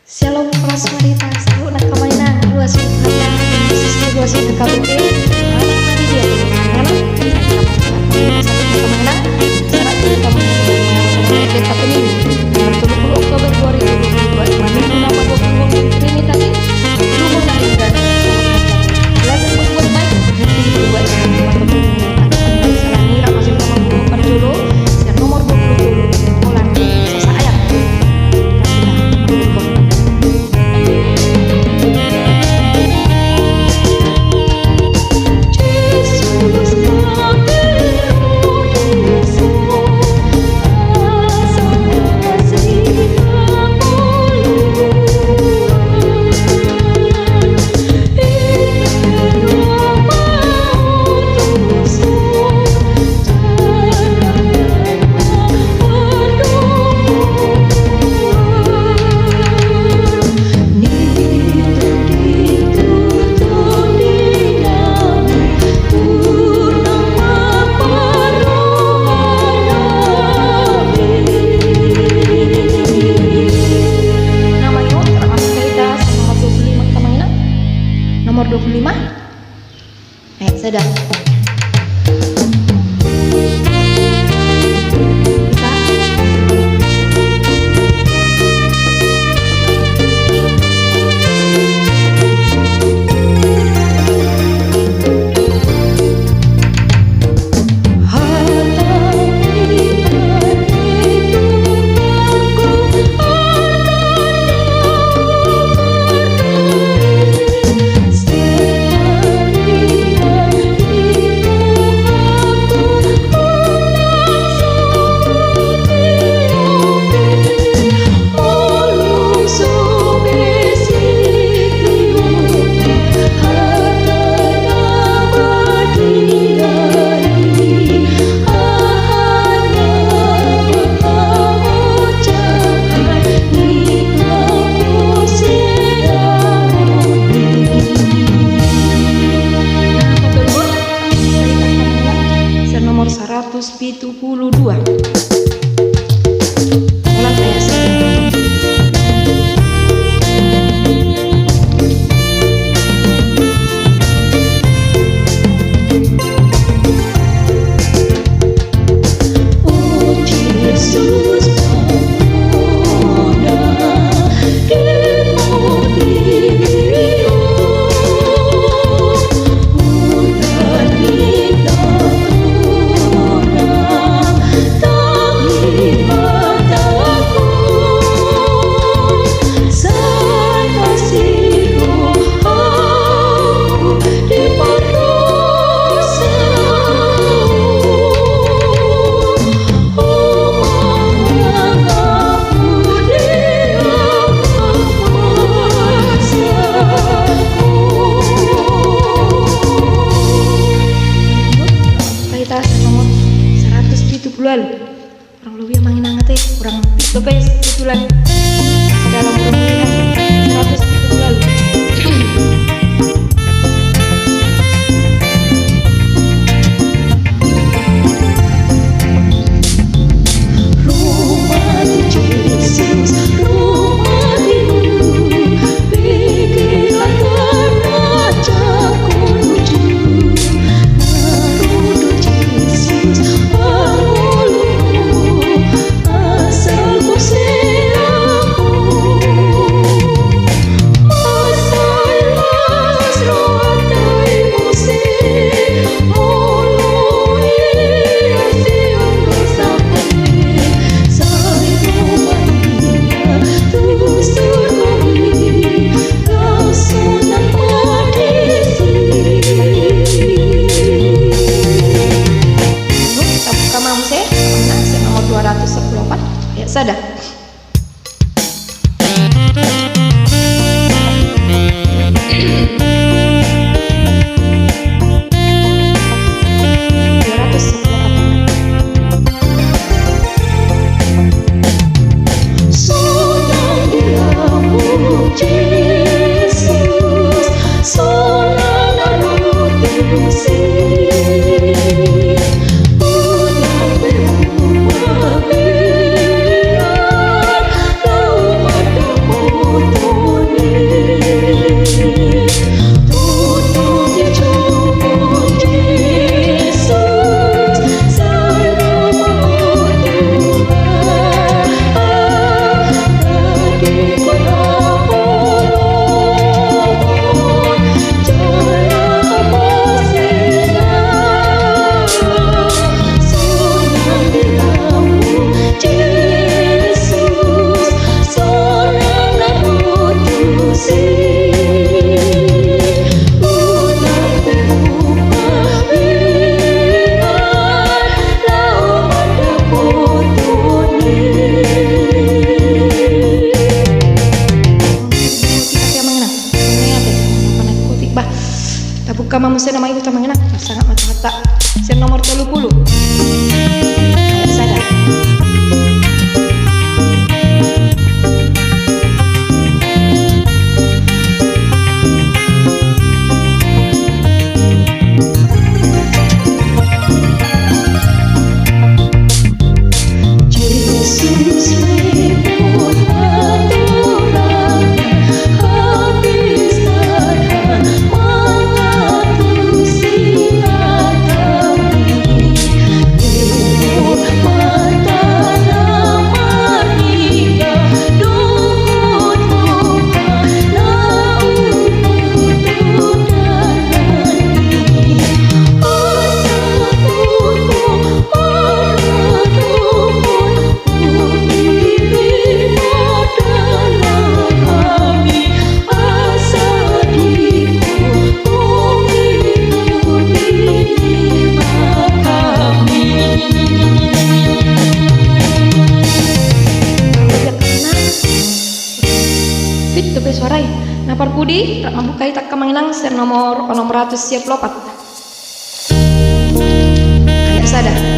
Shalom kelas wanita seru nak kemainan dua singkatan siswa dua singkat KBP anak tadi dia anak kemainan serat kita mengenai kita pemilu 30 Oktober 2022 minggu nama 20 ini tadi dulu menangkan belajar berbuat baik hati buat semua teman-teman salah ngira masih nama guru Parjolo dan nomor 20 bulan sesayang nomor 25 sedang Tabuk ka mamusin nama ibu tamang enak sangat mata-mata. Sen nomor 30. Kayak sadar. Fit tuh suarai. Napar pudi rak mambukai tak kemanginang ser nomor 600 siap lopat. Kayak sadar.